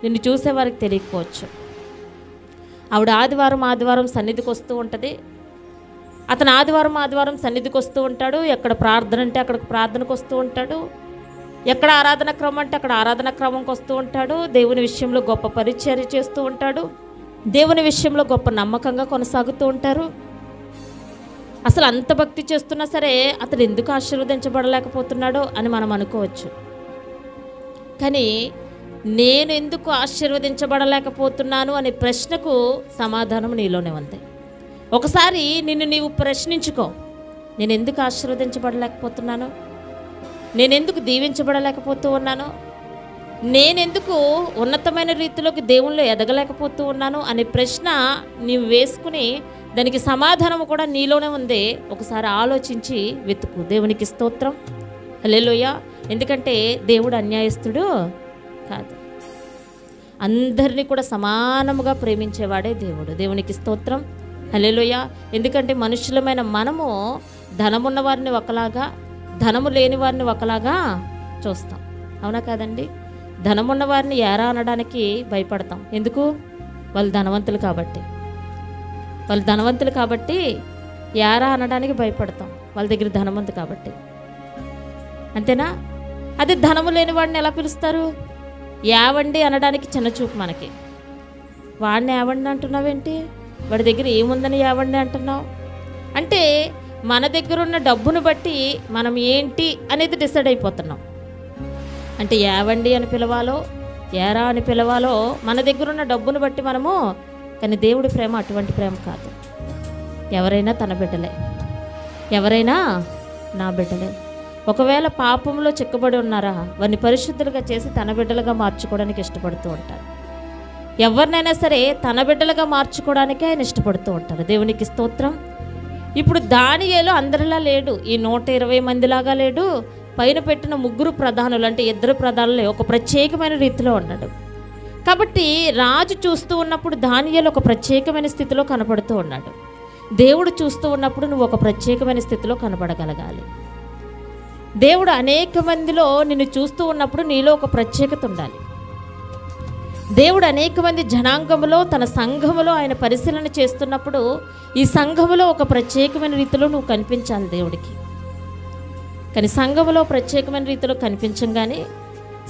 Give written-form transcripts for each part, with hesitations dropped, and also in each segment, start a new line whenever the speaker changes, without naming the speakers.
నిన్ను చూసేవారికి తెలియకపోవచ్చు. ఆవిడ ఆదివారం సన్నిధికి వస్తూ ఉంటుంది. అతను ఆదివారం సన్నిధికి వస్తూ ఉంటాడు. ఎక్కడ ప్రార్థన అంటే అక్కడికి ప్రార్థనకు వస్తూ ఉంటాడు. ఎక్కడ ఆరాధన క్రమం అంటే అక్కడ ఆరాధన క్రమంకి వస్తూ ఉంటాడు. దేవుని విషయంలో గొప్ప పరిచర్య చేస్తూ ఉంటాడు. దేవుని విషయంలో గొప్ప నమ్మకంగా కొనసాగుతూ ఉంటారు. అసలు అంత భక్తి చేస్తున్నా సరే అతడు ఎందుకు ఆశీర్వదించబడలేకపోతున్నాడో అని మనం అనుకోవచ్చు. కానీ నేను ఎందుకు ఆశీర్వదించబడలేకపోతున్నాను అనే ప్రశ్నకు సమాధానం నీలోనే ఉంది. ఒకసారి నిన్ను నీవు ప్రశ్నించుకో. నేను ఎందుకు ఆశీర్వదించబడలేకపోతున్నాను? నేనెందుకు దీవించబడలేకపోతూ ఉన్నాను? నేనెందుకు ఉన్నతమైన రీతిలోకి దేవుళ్ళు ఎదగలేకపోతూ ఉన్నాను అనే ప్రశ్న నీవు వేసుకుని దానికి సమాధానం కూడా నీలోనే ఉంది. ఒకసారి ఆలోచించి వెతుకు. దేవునికి స్తోత్రం, హల్లెలూయా. ఎందుకంటే దేవుడు అన్యాయస్తుడు కాదు, అందరినీ కూడా సమానముగా ప్రేమించేవాడే దేవుడు. దేవునికి స్తోత్రం, హల్లెలూయా. ఎందుకంటే మనుషులమైన మనము ధనమున్న వారిని ఒకలాగా, ధనము లేని వారిని ఒకలాగా చూస్తాం. అవునా కాదండి? ధనమున్న వారిని ఏరా అనడానికి భయపడతాం. ఎందుకు? వాళ్ళు ధనవంతులు కాబట్టి ఏరా అనడానికి భయపడతాం. వాళ్ళ దగ్గర ధనవంతు కాబట్టి. అంతేనా? అదే ధనము లేని వాడిని ఎలా పిలుస్తారు? యావండి అనడానికి చిన్న చూపు మనకి. వాడిని యావండి అంటున్నావేంటి? వాడి దగ్గర ఏముందని యావండి అంటున్నావు? అంటే మన దగ్గర ఉన్న డబ్బును బట్టి మనం ఏంటి అనేది డిసైడ్ అయిపోతున్నాం. అంటే యావండి అని పిలవాలో ఏరా అని పిలవాలో మన దగ్గర ఉన్న డబ్బును బట్టి మనము. కానీ దేవుడి ప్రేమ అటువంటి ప్రేమ కాదు. ఎవరైనా తన బిడ్డలే, ఎవరైనా నా బిడ్డలే. ఒకవేళ పాపంలో చిక్కబడి ఉన్నారా, వారిని పరిశుద్ధులుగా చేసి తన బిడ్డలుగా మార్చుకోవడానికి ఇష్టపడుతూ ఉంటారు. ఎవరినైనా సరే తన బిడ్డలుగా మార్చుకోవడానికే ఆయన ఇష్టపడుతూ ఉంటారు. దేవునికి స్తోత్రం. ఇప్పుడు దానియేలు అందరిలా లేడు, ఈ 120 మందిలాగా లేడు. పైన పెట్టిన 3 ప్రధానులు అంటే 2 ప్రధానులే ఒక ప్రత్యేకమైన రీతిలో ఉన్నాడు. కాబట్టి రాజు చూస్తూ ఉన్నప్పుడు దానియేలు ఒక ప్రత్యేకమైన స్థితిలో కనపడుతూ ఉన్నాడు. దేవుడు చూస్తూ ఉన్నప్పుడు నువ్వు ఒక ప్రత్యేకమైన స్థితిలో కనపడగలగాలి. దేవుడు అనేక మందిలో నిన్ను చూస్తూ ఉన్నప్పుడు నీలో ఒక ప్రత్యేకత ఉండాలి. దేవుడు అనేక మంది జనాంగములో తన సంఘములో ఆయన పరిశీలన చేస్తున్నప్పుడు ఈ సంఘములో ఒక ప్రత్యేకమైన రీతిలో నువ్వు కనిపించాలి దేవుడికి. కానీ సంఘములో ప్రత్యేకమైన రీతిలో కనిపించంగానే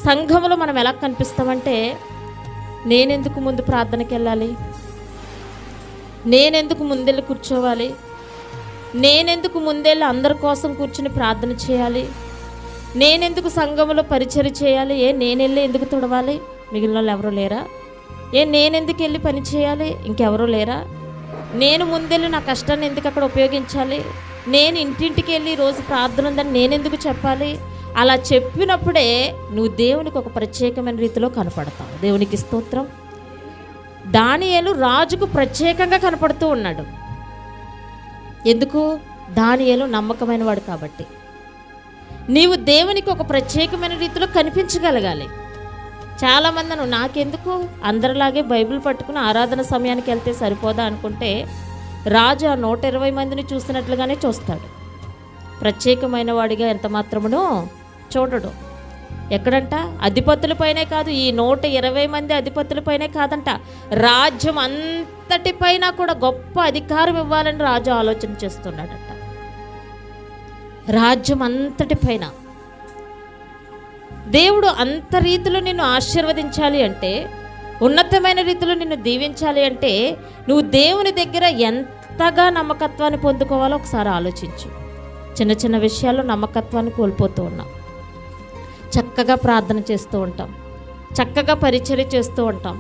సంఘములో మనం ఎలా కనిపిస్తామంటే, నేనెందుకు ముందు ప్రార్థనకి వెళ్ళాలి, నేనెందుకు ముందెళ్ళి కూర్చోవాలి, నేనెందుకు ముందెళ్ళి అందరి కోసం కూర్చుని ప్రార్థన చేయాలి, నేనెందుకు సంఘములో పరిచర్య చేయాలి, నేనెళ్ళి ఎందుకు తుడవాలి, మిగిలిన వాళ్ళు ఎవరూ లేరా, నేనెందుకు వెళ్ళి పని చేయాలి, ఇంకెవరూ లేరా, నేను ముందెళ్ళి నా కష్టాన్ని ఎందుకు అక్కడ ఉపయోగించాలి, నేను ఇంటింటికి వెళ్ళి రోజు ప్రార్థన ఉందని నేనెందుకు చెప్పాలి. అలా చెప్పినప్పుడే నువ్వు దేవునికి ఒక ప్రత్యేకమైన రీతిలో కనపడతావు. దేవునికి స్తోత్రం. దానియేలు రాజుకు ప్రత్యేకంగా కనపడుతూ ఉన్నాడు. ఎందుకు? దానియేలు నమ్మకమైన వాడు కాబట్టి. నీవు దేవునికి ఒక ప్రత్యేకమైన రీతిలో కనిపించగలగాలి. చాలామంది నాకెందుకు, అందరిలాగే బైబిల్ పట్టుకుని ఆరాధన సమయానికి వెళ్తే సరిపోదా అనుకుంటే రాజు ఆ 120 మందిని చూసినట్లుగానే చూస్తాడు. ప్రత్యేకమైన వాడిగా ఎంత మాత్రమునో చూడడు. ఎక్కడంట? అధిపతులపైనే కాదు, ఈ 120 మంది అధిపతులపైనే కాదంట, రాజ్యం అంతటిపైన కూడా గొప్ప అధికారం ఇవ్వాలని రాజు ఆలోచన చేస్తున్నాడట. రాజ్యం అంతటిపైన దేవుడు అంత రీతిలో నిన్ను ఆశీర్వదించాలి అంటే, ఉన్నతమైన రీతిలో నిన్ను దీవించాలి అంటే నువ్వు దేవుని దగ్గర ఎంతగా నమ్మకత్వాన్ని పొందుకోవాలో ఒకసారి ఆలోచించు. చిన్న చిన్న విషయాల్లో నమ్మకత్వాన్ని కోల్పోతూ ఉన్నాం. చక్కగా ప్రార్థన చేస్తూ ఉంటాం, చక్కగా పరిచర్య చేస్తూ ఉంటాం,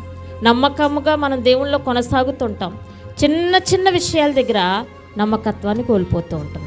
నమ్మకముగా మనం దేవుళ్ళలో కొనసాగుతుంటాం. చిన్న చిన్న విషయాల దగ్గర నమ్మకత్వాన్ని కోల్పోతూ ఉంటాం.